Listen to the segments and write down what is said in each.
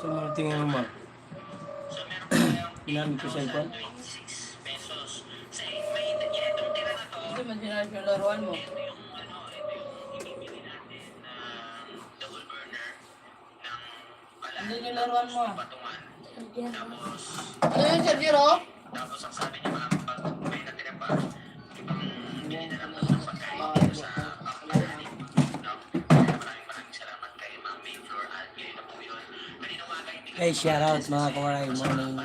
mo tingin mo, ma'am? Ginamit ko cellphone? Hindi man sinayos yung laruan mo. Hindi yung laruan mo. Ano yun, Sir Jiro? Tapos ang sabi niya mga pag may natira pa, bibili na lang po ng pagkain sa maraming salamat kay Ma'am May Flor at yun na po yun. Kanina umaga hindi Hey, shout out mga kawaray, morning.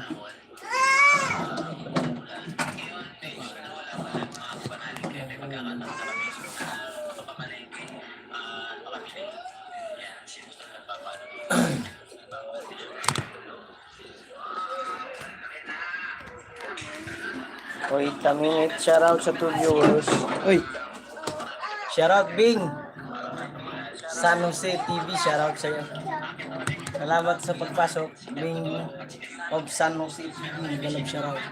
Uy, tamingit. Shout out sa 2 viewers. Uy, shout out Bing. San Jose TV, shout out sa'yo. Salamat sa pagpasok. Bing of San Jose TV, galab shout out.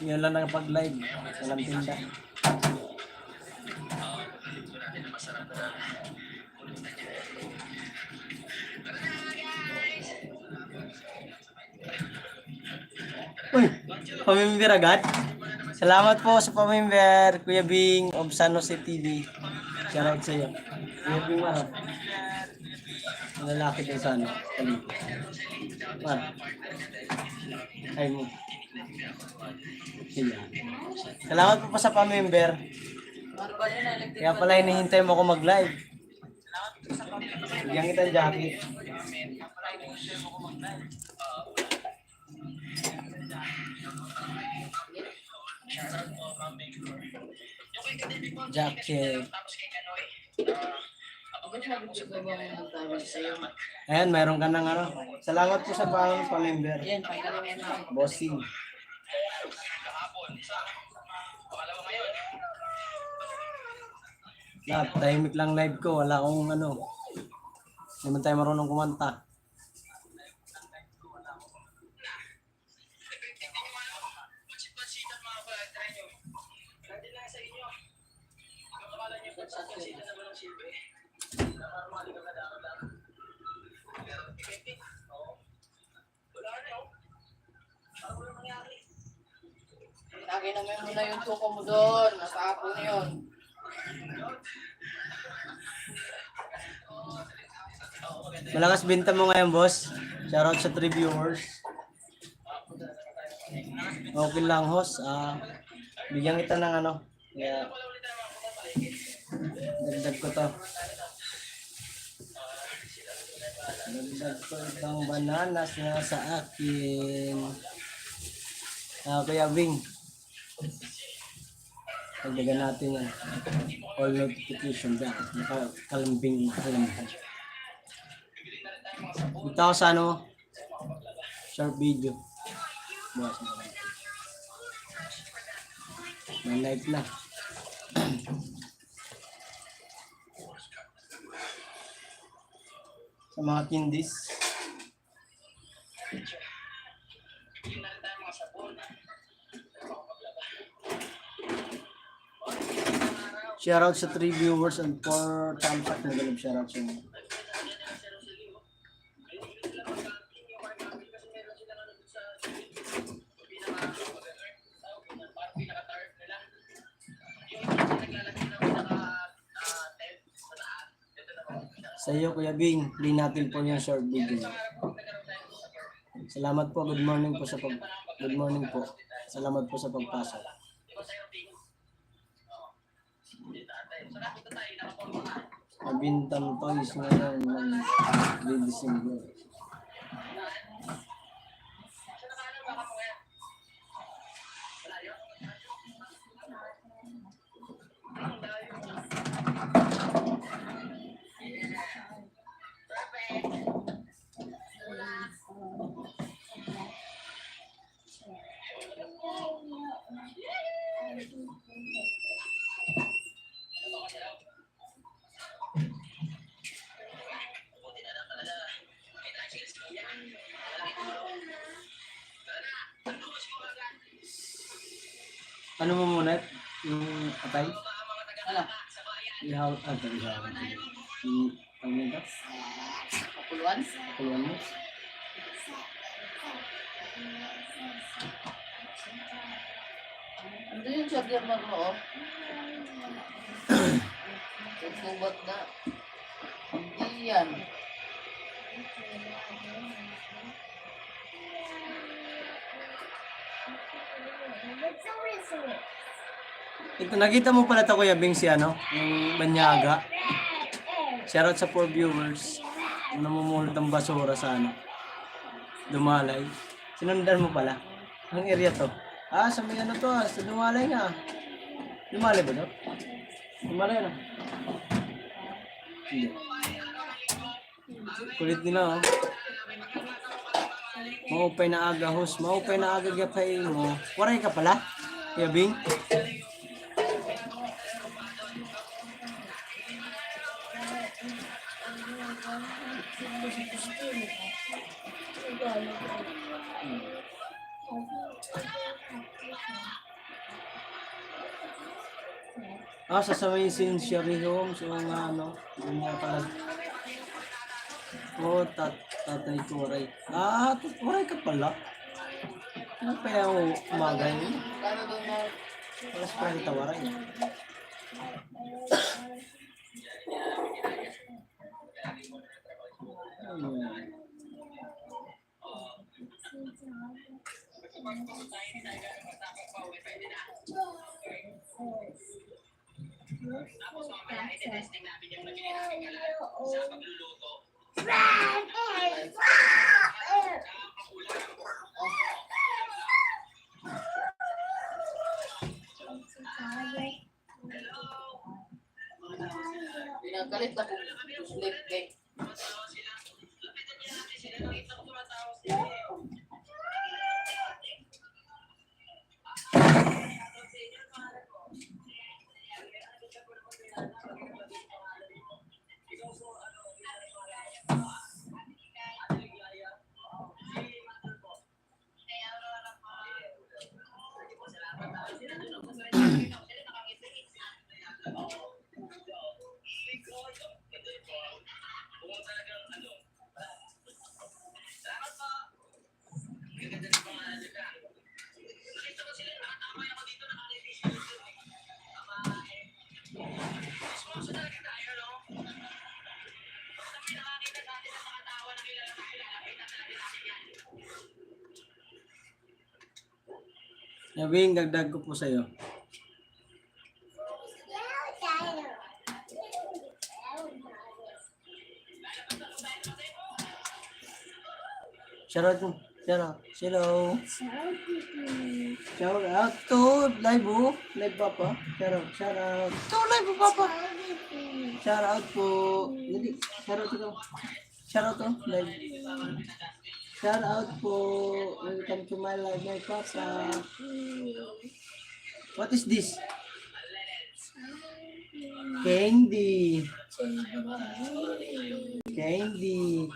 Yun lang nakapag-live. Walang tinda. Uy, pamimber agad? Salamat po sa pamimber, Kuya Bing of San Jose TV. Shout out sa'yo. Kuya Bing, ano? Lalaki tayo sa ano? Kali. Man. Ay mo. Sige. Salamat po pa sa pamimber. Kaya pala hinihintay mo ako mag-live. Bigyan kita ng jacket. Jacket. Ayan, mayroon ka ng ano. Salamat po sa pamimber. Yan, pagkakaroon mo. Bossing. Lahat, tahimik lang live ko. Wala akong ano. Hindi man tayo marunong kumanta. Lagi naman muna yung suko mo doon. Nasa apo na yun. Malakas binta mo ngayon, boss. Shoutout sa 3 viewers. Okay lang, host. Bigyan kita ng ano. Kaya, dagdag ko to. Dagdag ko itong bananas na sa akin. Kuya Bing. Dagdagan natin yan. All notification bell. Nakakalambing kalamhan. Dito ako sa ano, short video. Bukas na lang. May light na. Sa mga candies. Shoutout sa 3 viewers and 4 thumbs up na galib shoutout sa inyo. Sa iyo, Kuya Bing, play natin po yung short video. Salamat po, good morning po sa good morning po. Salamat po sa pagpasok. Mabintang toys ngayon ng December. Ano mo muna? Yung atay? Ano? Ihaw, atay. Yung pangyagas? Puluan? Ayan mo. Ando yung charger mo, oh. Susubat na. Hindi yan. Ito, nakita mo pala ito, Kuya Bing, si ano? Yung Banyaga. Shoutout sa 4 viewers. Namumulot ng basura sa ano. Dumalay. Sinundan mo pala. Ang area to. Sa may ano to, sa Dumalay nga. Dumalay ba to? Dumalay na. Hindi. Kulit nila, oh. Maupay na aga, host. Maupay na aga gapay mo. Waray ka pala, Kuya Bing. Sasamayin si Sherry Holmes. So, nga, ano, yun nga pala. Tatay Turay. Turay ka pala. Ano pa yung umaga yun? Kano doon mo? Wala sa parang tawaray. Pinagalit ako. Sleep cake. Yabing, dagdag ko po sa'yo. Shoutout mo. Shoutout. Hello. Shout out to live po. Live papa. Shout out. To live po papa. Shout out po. Hindi. Shout out ito. Shout out to live. Shout out po. Welcome to my live, my papa. What is this? Candy. Candy.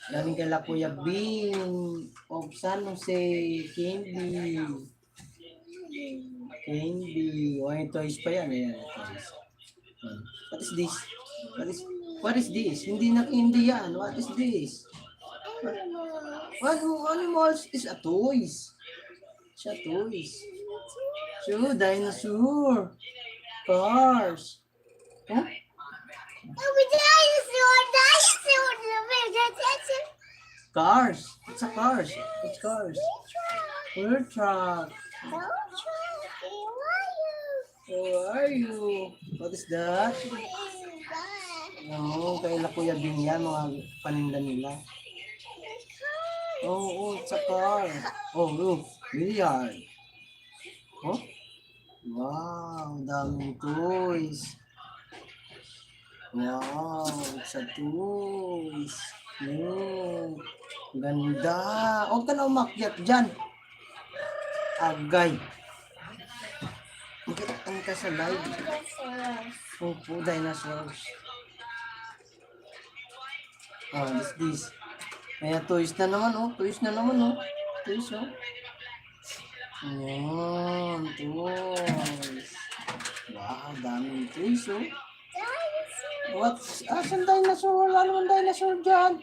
Daming kala Kuya Bing of San Jose. Candy. Candy. Oh, yung toys pa yan. Ayan, toys. What is this? What is this? Hindi yan. What is this? What animals is a toys? It's a toys. So, dinosaur. Cars. Huh? Cars. It's a cars. It's cars. We're truck. Who are you? What is that? No, kaila Kuya Bing yan, mga paninda nila. Oh, it's a car. Oh, look. Billiard. Oh? Wow, daming toys. Wow, it's a toys. Ganda. Huwag ka na umakyat dyan. Agay. Makitaan ka sa live. Opo, dinosaurs. This. Kaya toys na naman, oh. Toys na naman, oh. Toys, oh. Ayan, toys. Wow, daming toys, oh. Asan dinosaur? Wala naman dinosaur dyan.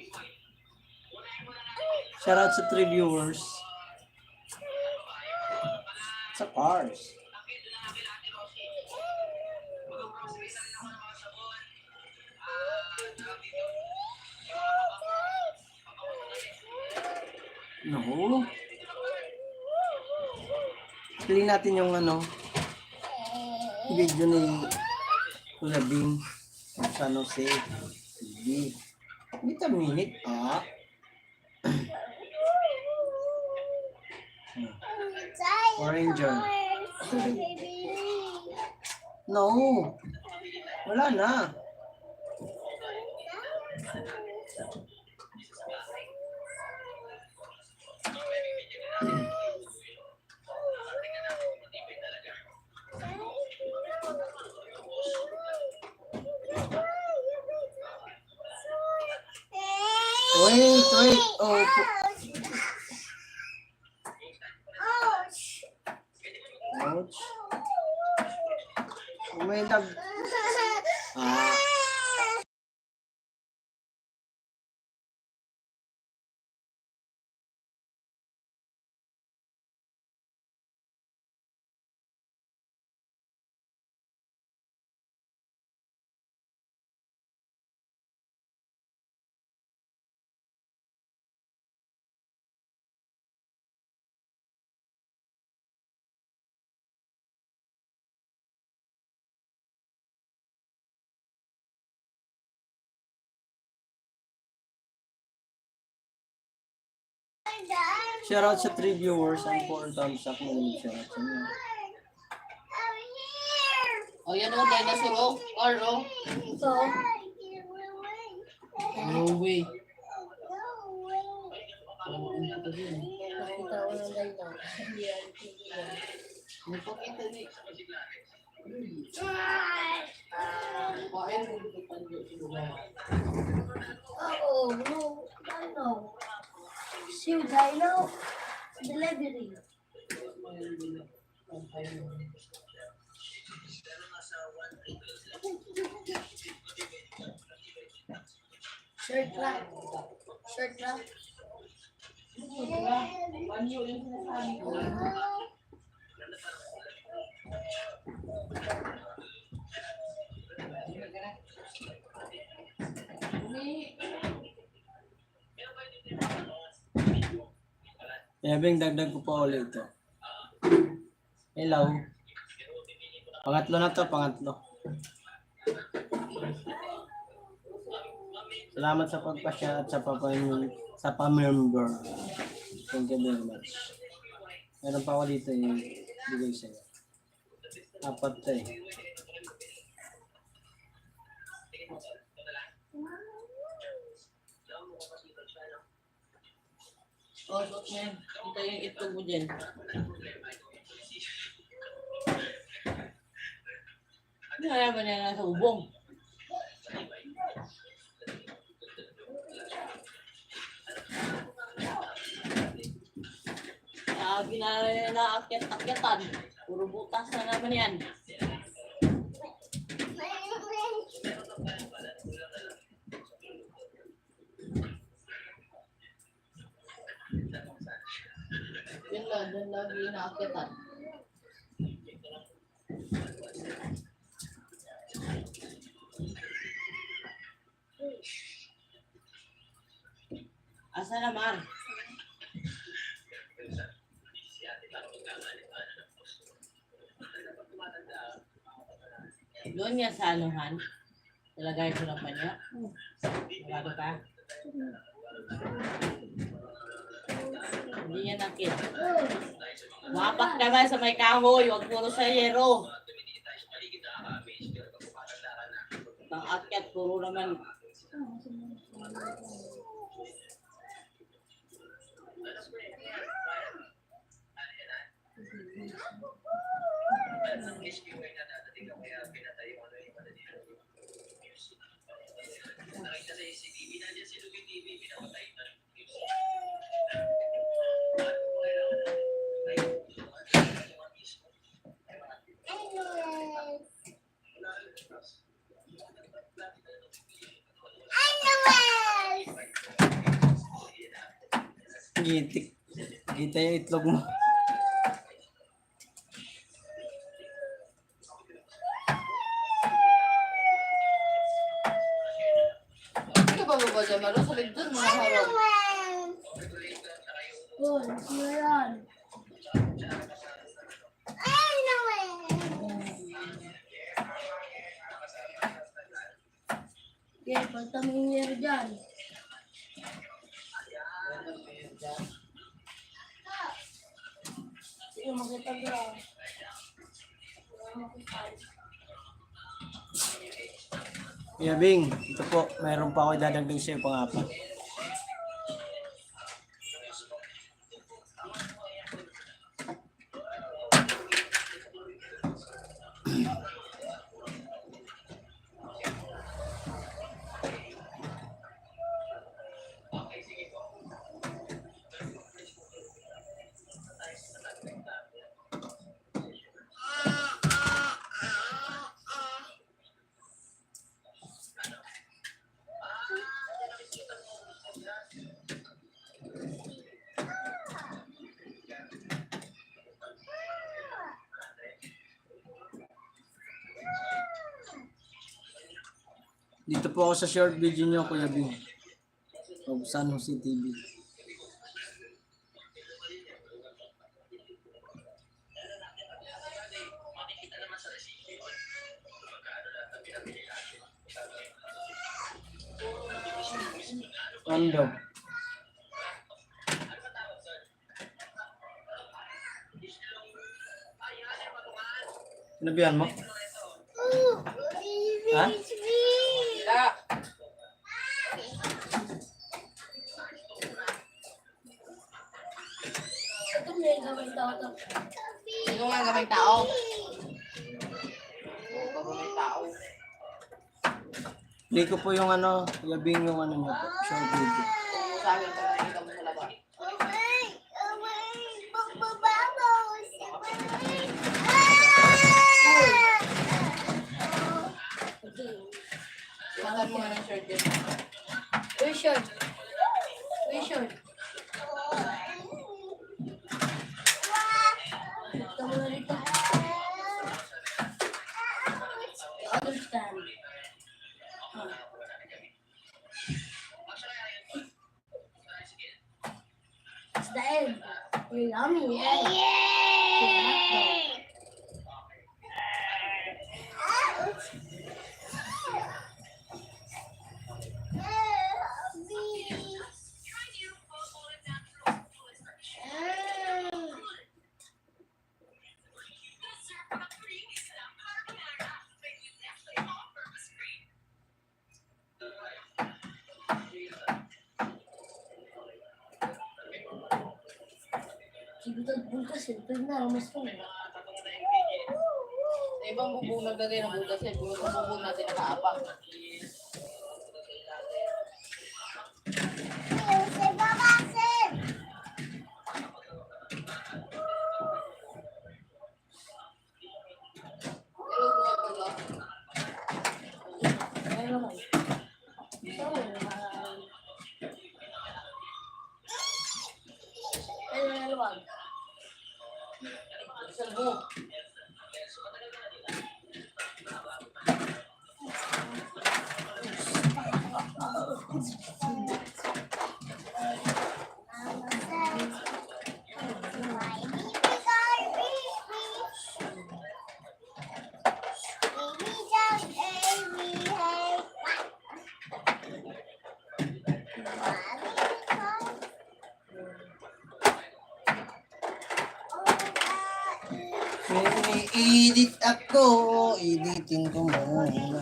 Shoutout sa 3 viewers. Sa cars. No. Play natin yung video ni Kuya Bing. San Jose TV. Wait a minute, Oranger. No. Wala na. Wait. Oh. Ouch. May shoutout sa 3 viewers and 4 thumbs up mo yung shoutout sa inyo. Oh, yan o, dinosaur o. Or o. Ito. No way. Nagpakita ni. Oh, no. Dino. Shoe Dino. Delivery. Shirt lang. Panyo yung sinasabi ko. Bing, dagdag ko pa ulit ito. Hello. Pangatlo na to, pangatlo. Salamat sa pagpasya at sa pa-member. Thank you very much. Meron pa ako dito yung bigay sa'yo. Apat to eh. Oh, suot mo yan. Kita yung itlog mo dyan. Ano kaya ba niya nasa ubong? Sabi na naakyat-akyatan. Puro butas na naman yan. Doon lagi naakyatan. Asa na, Mar? Doon niya sa anuhan. Talagay ko ng panyo. Bago ka. Hindi niya nakit. Mapak naman sa may kahoy. Huwag puro sa yero. Pang-akyat, puro naman. Gitik. Kita yung itlog mo. Hindi ka ba babadya, Maro? Salig dun, mga harap. Oh, sino yan? Okay, pagtaming niya dyan. Sige, makita ka. Kuya Bing, ito po, mayroon pa ako idadagdag sa'yo pang-apat. Dito po ako sa short video niyo, Kuya Bing. Of San Jose TV. Ano daw? Sinabihan mo? Ha? Wala. Ito may gawin tao to. Sino nga gamay tao? Oo, gamay tao. Play ko po yung ano, Kuya Bing, yung ano niyo po, short video. Kung sa akin, kung nakita mo sa labas. Iwasan mo nga ng shirt yun. Vision. Vision. Ito mo na dito. You understand. It's the end. You're yummy. Yeah. Kita bukas itu na mas ko. Sa ibang bubong naglagay ng butas eh. Puro sa bubong natin nakaapang. Hello, mga pala. Ano ba? Ano ba? Isang mo. May edit ako, editin ko muna.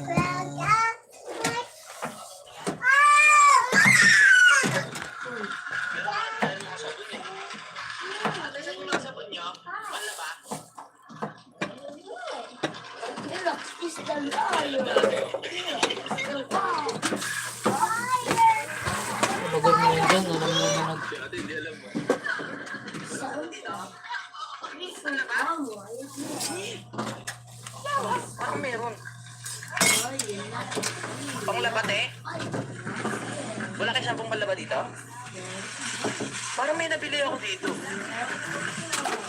Relax is the lion. Bagay mo yan dyan, alam mo na Parang meron. Panglabat eh. Wala kayo sabong palaba dito? Parang may nabili ako dito.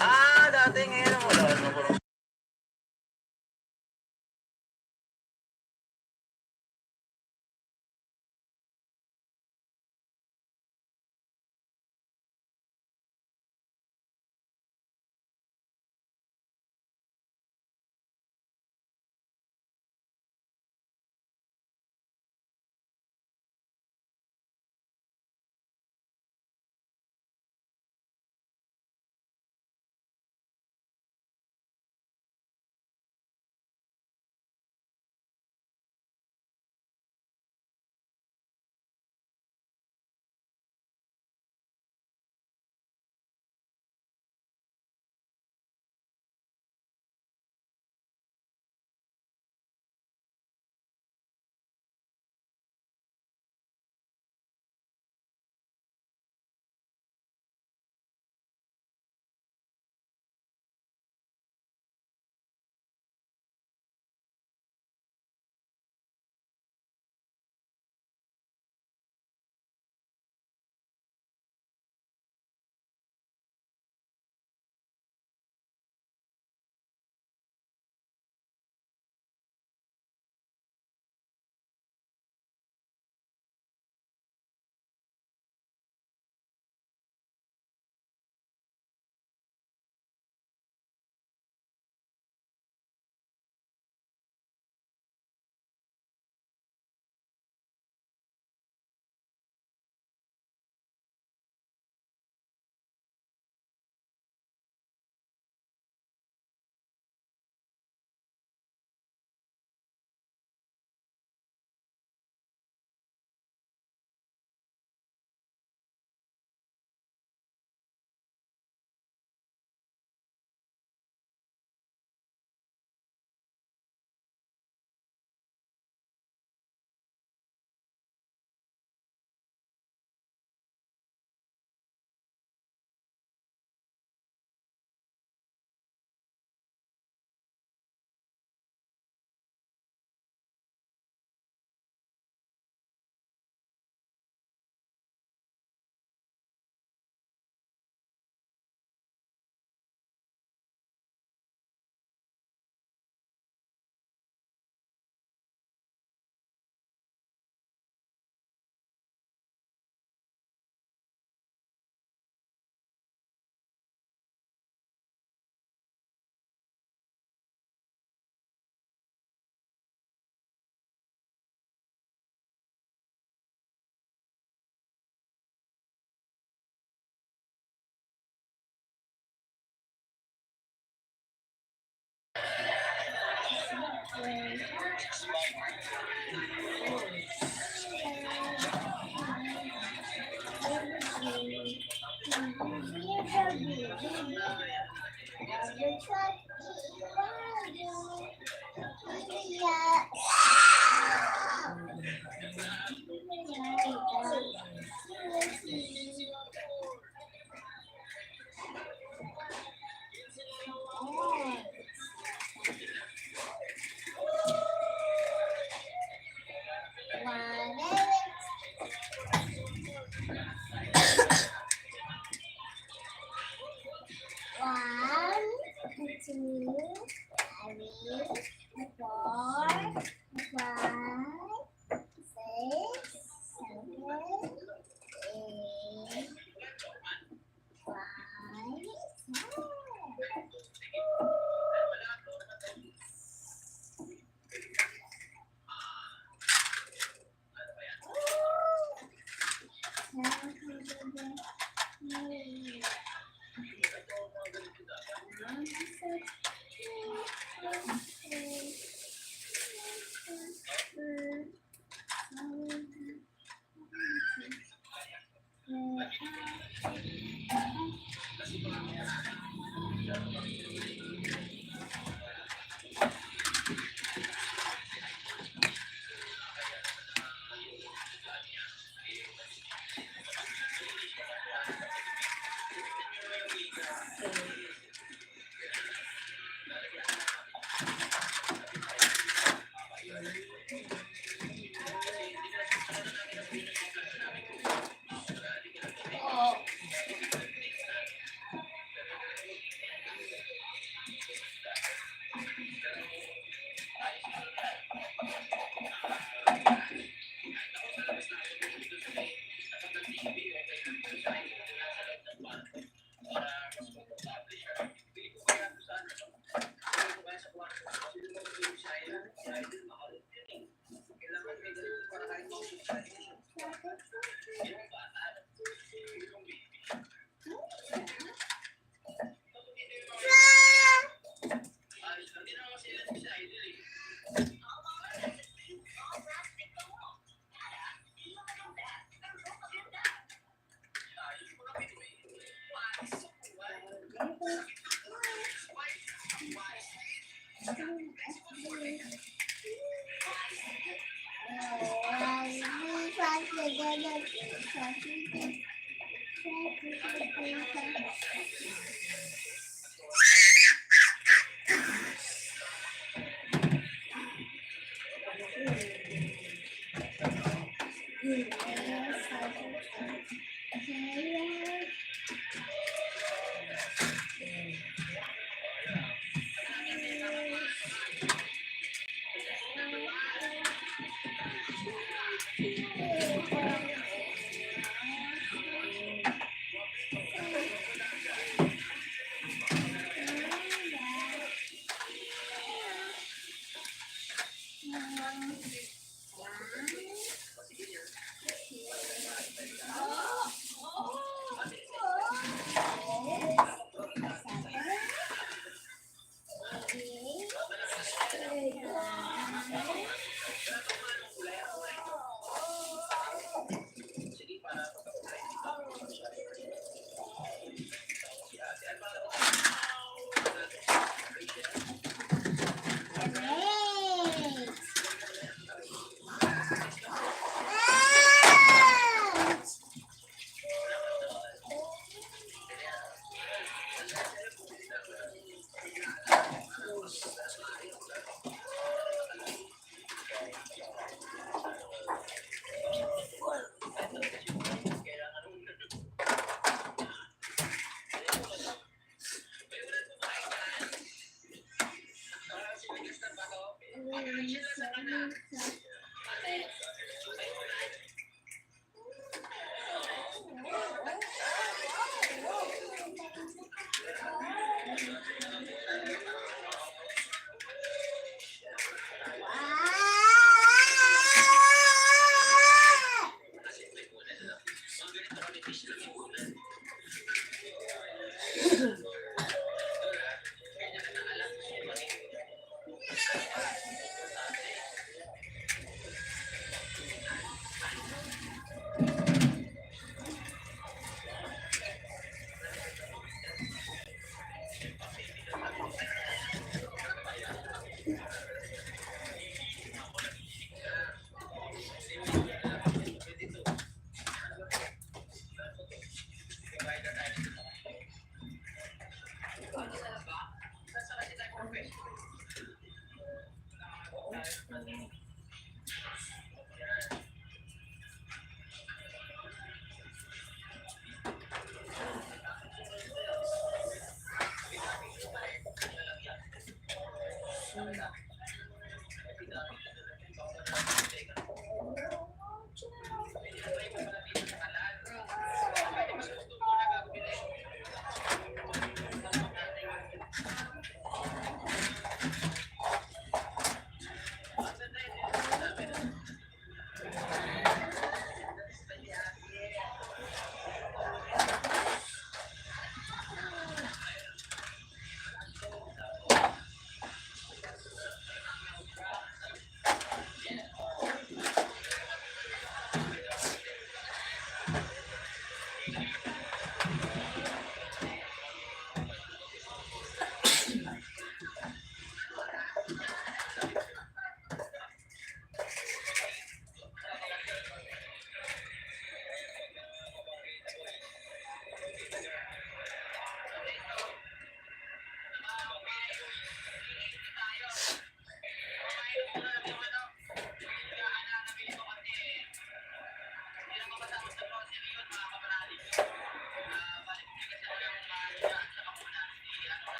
Ah, dati ngayon ang wala.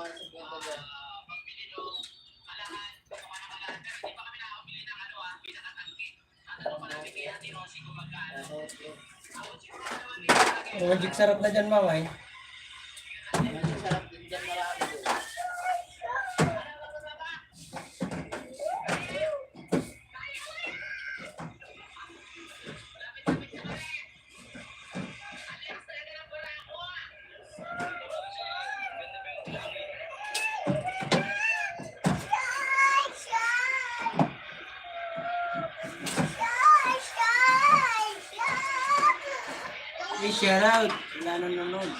mga 50 dyan. Magic sarap na dyan, mamay. Medyo sarap din dyan marami din. Hey, shout out. Wala nanonood.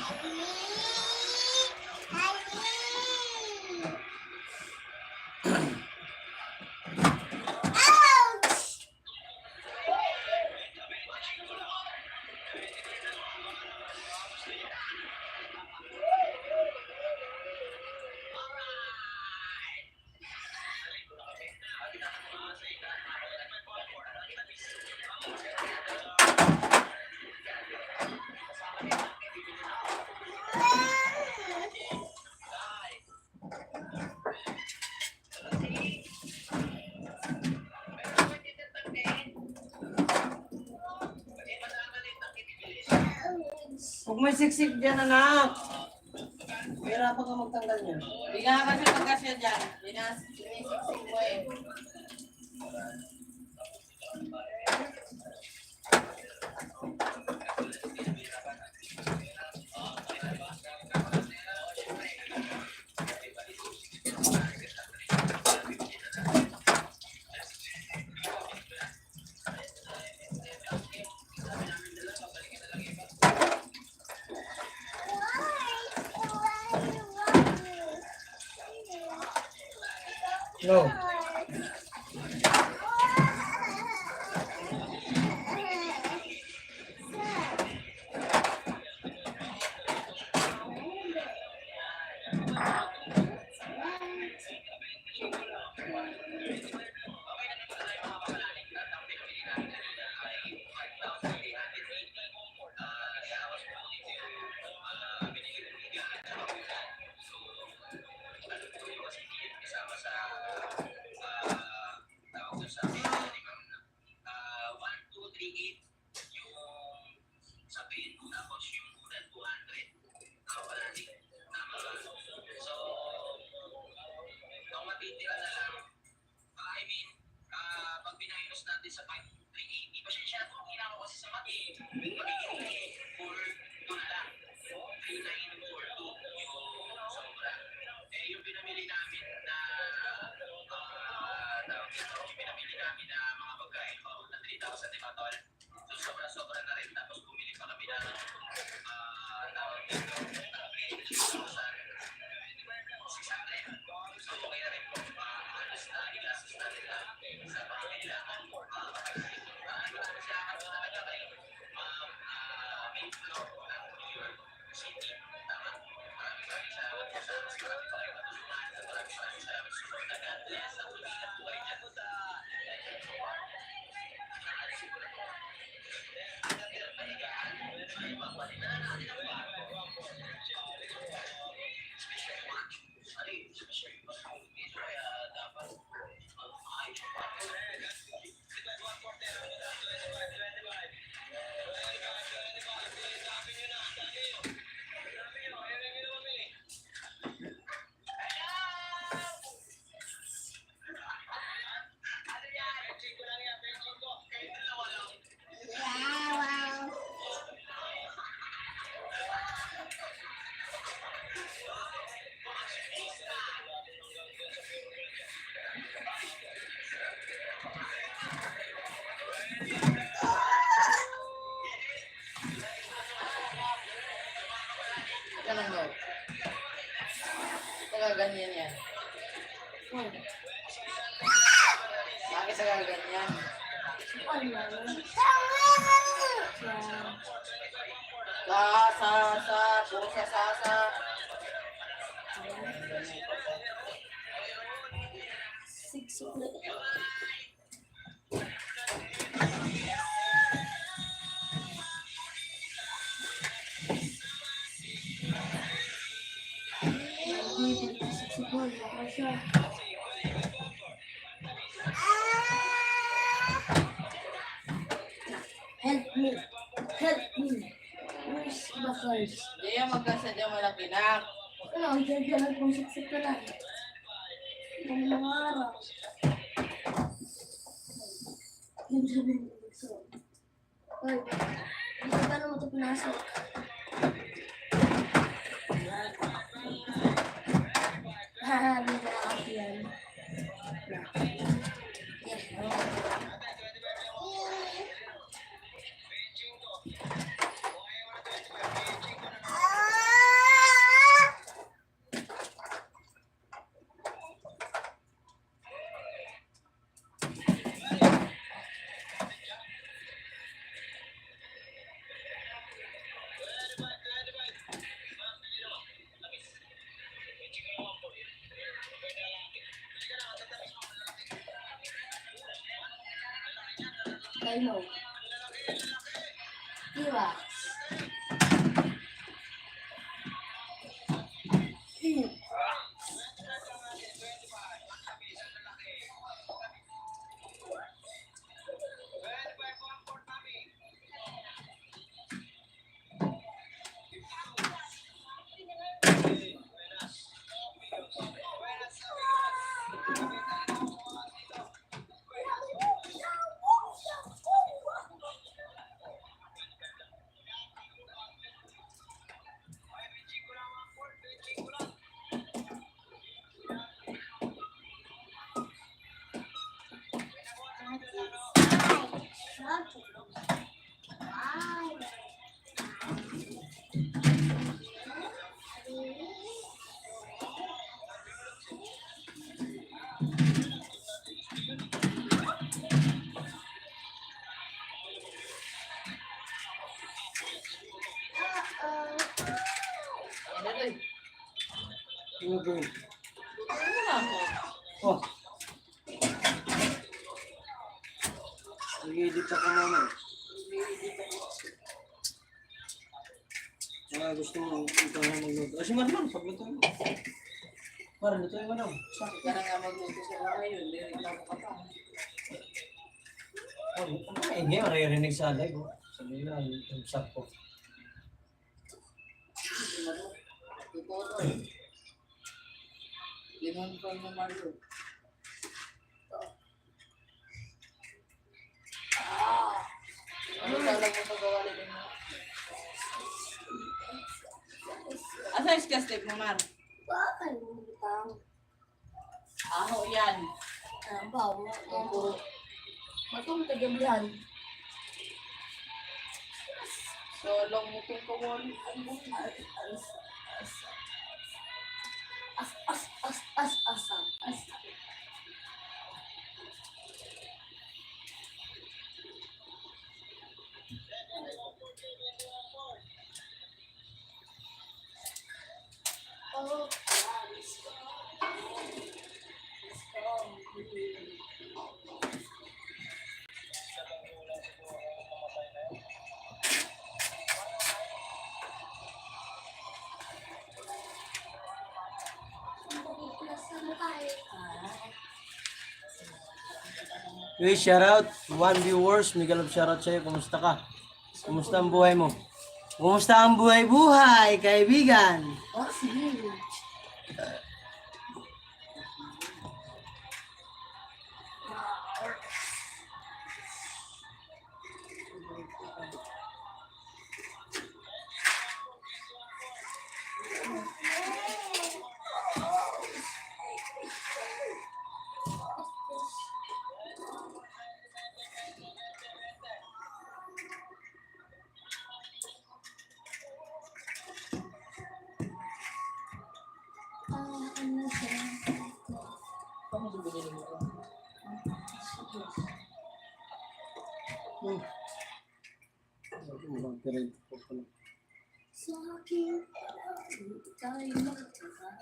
Huwag may siksik dyan, anak. Mahirapan ka magtanggal niya. Hindi nga kasi magkasya dyan. Sinisiksik mo eh. No. Ganun mo. Saka ganyan yan. Bakit saka ganyan? Puro sa. Siksik baka siya. Help me. Help me. Where's Bakals? Hindi yan magkasadya malaki na. Ano, ang dyan kung siksik ka lang. Ang mga araw. Yun sabi mo gusto. Hoy, hindi ka naman ito pinasok. Haha, hindi ka nakaki yan. I know. Diba? Ano ba yun? Ano na ako? Oh. Nag-edit ako naman. Gusto mo ikaw na magluto. Kasi man, pagluto mo. Parang lutuin mo na. Sakit. Kaya nga magluto sa bahay yun. Hindi rin ako pa. Hindi, maririnig sa live. Sabi na, yung shop ko. Tuto. Limang pa yung Mario. Ano talaga mo pagawa rin mo? Asa yung skastik mo, Mar? Bakal mo bitaw? Aho yan. Ang bawo. Matong tagabihan. So, long mo kung kawali. As. Oh, let's go. Hey, shoutout. One viewers. Miguel of shoutout sa'yo. Kumusta ka? Kumusta ang buhay mo? Kumusta ang buhay-buhay, kaibigan? Oh, sige. Ano siya? Paano sa binili mo ko? Sa akin, tayo magkakasa.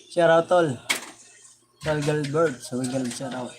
Shout out tol. Tol Gilbert. So Gilbert shout out.